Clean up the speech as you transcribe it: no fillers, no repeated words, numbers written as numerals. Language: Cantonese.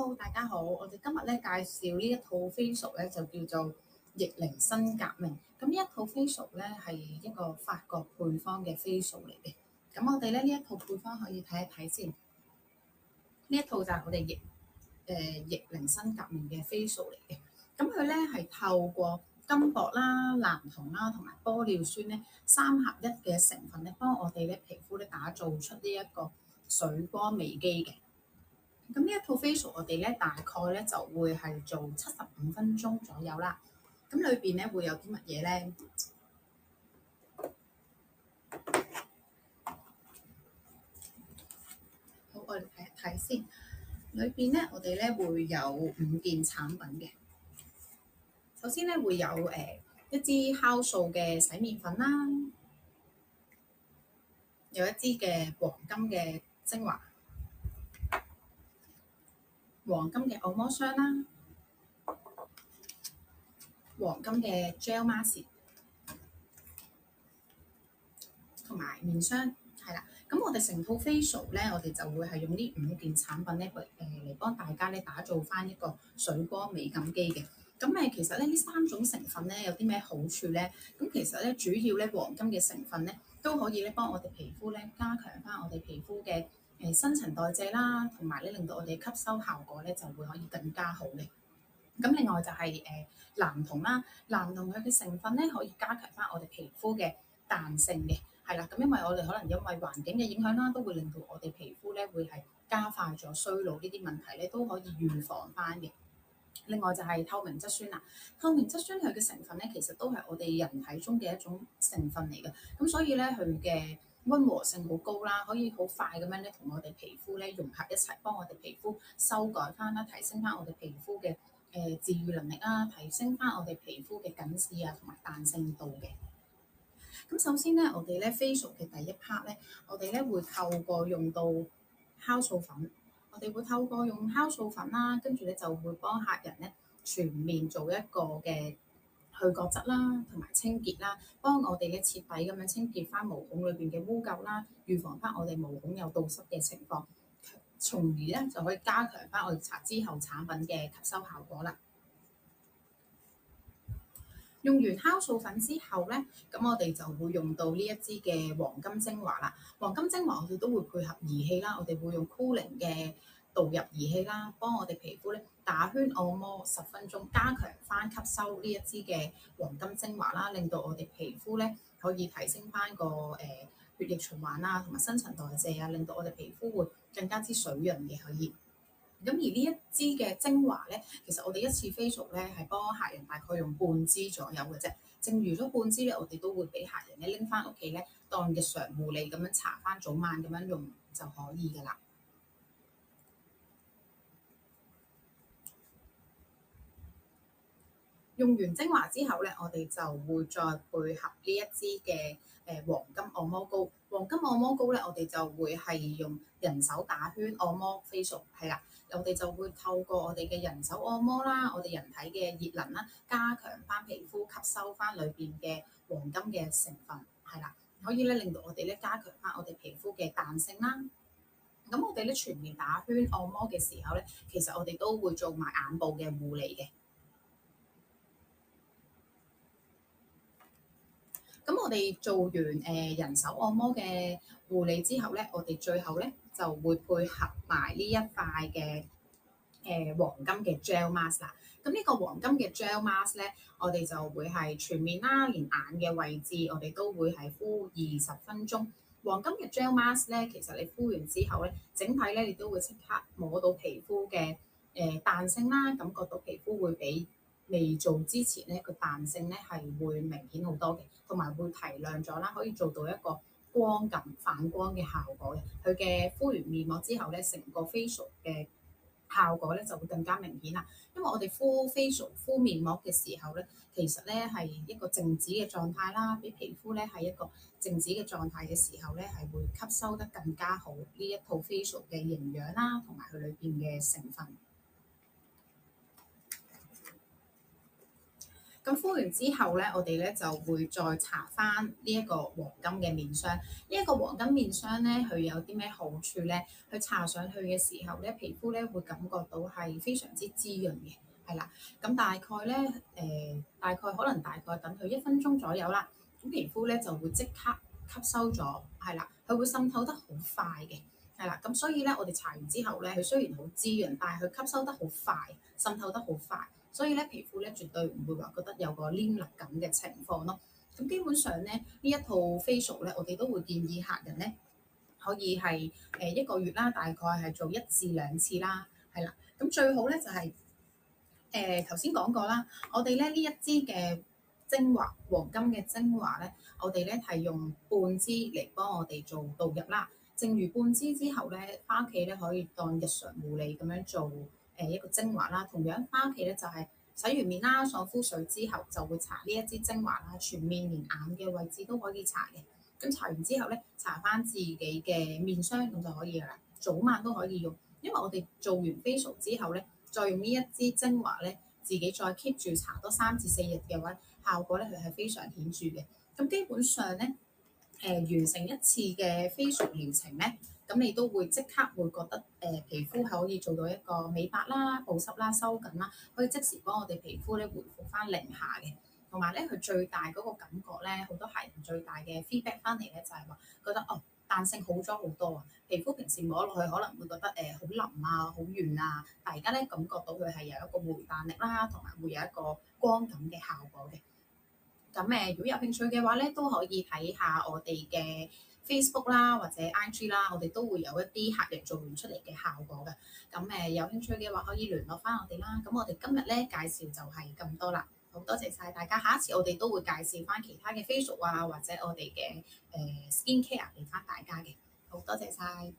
Hello，大家好，我哋今日咧介紹呢一套 facial 咧就叫做逆齡新革命。咁呢一套 facial 咧係一個法國配方嘅 facial 嚟嘅。咁我哋咧呢一套配方可以睇一睇先。呢一套就係我哋逆齡新革命嘅 facial 嚟嘅。咁佢咧係透過金箔啦、藍銅啦同埋玻尿酸咧三合一嘅成分咧，幫我哋咧皮膚咧打造出呢一個水光美肌嘅。咁呢一套 facial 我哋咧大概咧就會係做75分鐘左右啦。咁裏邊咧會有啲乜嘢咧？好，我哋睇一睇先。裏邊咧我哋咧會有5件產品嘅。首先咧會有一支酵素嘅洗面粉啦，有一支嘅黃金嘅精華，黃金嘅按摩霜啦，黃金嘅 gel mask 同埋面霜，係啦。咁我哋成套 facial 咧，我哋就會係用呢5件產品咧，嚟幫大家咧打造翻一個水光美感肌嘅。咁其實咧呢3種成分咧有啲咩好處咧？咁其實咧主要咧黃金嘅成分咧都可以咧幫我哋皮膚咧加強翻我哋皮膚嘅新陳代謝啦，同埋咧令到我哋吸收效果咧就會可以更加好嘅。咁另外就係藍銅啦，藍銅佢嘅成分咧可以加強翻我哋皮膚嘅彈性嘅，係啦。咁因為我哋可能因為環境嘅影響啦，都會令到我哋皮膚咧會係加快咗衰老呢啲問題咧，都可以預防翻嘅。另外就係透明質酸啦，透明質酸佢嘅成分咧其實都係我哋人體中嘅一種成分嚟嘅，咁所以咧佢嘅溫和性好高啦，可以好快咁樣咧同我哋皮膚咧融合一齊，幫我哋皮膚修改翻啦，提升翻我哋皮膚嘅治癒能力啦，提升翻我哋皮膚嘅緊緻啊同埋彈性度嘅。咁首先咧，我哋咧 facial 嘅第一 part 咧，我哋咧會透過用到酵素粉，我哋會透過用酵素粉啦，跟住咧就會幫客人咧全面做一個嘅去角質啦，同埋清潔啦，幫我哋咧徹底咁樣清潔翻毛孔裏邊嘅污垢啦，預防翻我哋毛孔有堵塞嘅情況，從而咧就可以加強翻我哋之後產品嘅吸收效果啦。用完酵素粉之後咧，咁我哋就會用到呢一支嘅黃金精華啦。黃金精華我哋都會配合儀器啦，我哋會用 Cooling 嘅導入儀器啦，幫我哋皮膚咧打圈按摩10分鐘，加強翻吸收呢一支嘅黃金精華啦，令到我哋皮膚咧可以提升翻個血液循環啦，同埋新陳代謝啊，令到我哋皮膚會更加之水潤嘅可以。咁而呢一支嘅精華咧，其實我哋一次 facial 咧係幫客人大概用半支左右嘅啫。剩餘咗半支咧，我哋都會俾客人咧拎翻屋企咧當日常護理咁樣搽翻早晚咁樣用就可以㗎啦。用完精華之後咧，我哋就會再配合呢一支嘅黃金按摩膏。黃金按摩膏咧，我哋就會係用人手打圈按摩 facial，係啦。我哋就會透過我哋嘅人手按摩啦，我哋人體嘅熱能啦，加強翻皮膚吸收翻裏邊嘅黃金嘅成分，係啦，可以咧令到我哋咧加強翻我哋皮膚嘅彈性啦。咁我哋咧全面打圈按摩嘅時候咧，其實我哋都會做埋眼部嘅護理嘅。咁我哋做完人手按摩嘅護理之後咧，我哋最後咧就會配合埋呢一塊嘅黃金嘅 gel mask 啦。咁呢個黃金嘅 gel mask 咧，我哋就會係全面啦，連眼嘅位置我哋都會係敷20分鐘。黃金嘅 gel mask 咧，其實你敷完之後咧，整體咧你都會即刻摸到皮膚嘅彈性啦，感覺到皮膚會比未做之前咧個彈性咧係會明顯好多嘅，同埋會提亮咗啦，可以做到一個光感反光嘅效果嘅。佢嘅敷完面膜之後咧，成個 facial 嘅效果咧就會更加明顯啦。因為我哋敷 facial 敷面膜嘅時候咧，其實咧係一個靜止嘅狀態啦，俾皮膚咧係一個靜止嘅狀態嘅時候咧，係會吸收得更加好呢一套 facial 嘅營養啦，同埋佢裏邊嘅成分。咁咁敷完之後咧，我哋咧就會再搽翻呢一個黃金嘅面霜。呢一個黃金面霜咧，佢有啲咩好處咧？佢搽上去嘅時候咧，皮膚咧會感覺到係非常之滋潤嘅，係啦。咁大概咧大概等佢1分鐘左右啦，咁皮膚咧就會即刻吸收咗，係啦，佢會滲透得好快嘅。係啦，咁所以咧，我哋搽完之後咧，佢雖然好滋潤，但係佢吸收得好快，滲透得好快，所以咧皮膚咧絕對唔會話覺得有個黏膩感嘅情況咯。咁基本上咧，呢一套 facial 咧，我哋都會建議客人咧可以係一個月啦，大概係做1至2次啦，係啦。咁最好咧就係頭先講過啦，我哋咧呢一支嘅精華黃金嘅精華咧，我哋咧係用半支嚟幫我哋做導入啦。剩餘半支之後咧，翻屋企咧可以當日常護理咁樣做一個精華啦。同樣翻屋企咧就係洗完面啦，爽膚水之後就會搽呢一支精華啦，全面連眼嘅位置都可以搽嘅。咁搽完之後咧，搽翻自己嘅面霜咁就可以啦，早晚都可以用。因為我哋做完 facial 之後咧，再用呢一支精華咧，自己再 keep 住搽多3至4日嘅話，效果咧佢係非常顯著嘅。咁基本上咧，完成一次嘅 facial 療程咧，咁你都會即刻會覺得皮膚係可以做到一個美白啦、保濕啦、收緊啦，可以即時幫我哋皮膚咧回復翻零下嘅。同埋咧，佢最大嗰個感覺咧，好多客人最大嘅 feedback 翻嚟咧，就係話覺得哦，彈性好咗好多啊！皮膚平時摸落去可能會覺得好腍啊、好軟啊，但而家咧感覺到佢係有一個回彈力啦，同埋會有一個光感嘅效果嘅。咁如果有興趣嘅話咧，都可以睇下我哋嘅 Facebook 啦，或者 IG 啦，我哋都會有一啲客人做完出嚟嘅效果嘅。咁有興趣嘅話，可以聯絡翻我哋啦。咁我哋今日咧介紹就係咁多啦。好多謝晒大家，下一次我哋都會介紹翻其他嘅 facial 啊，或者我哋嘅skin care 俾翻大家嘅。好多謝晒。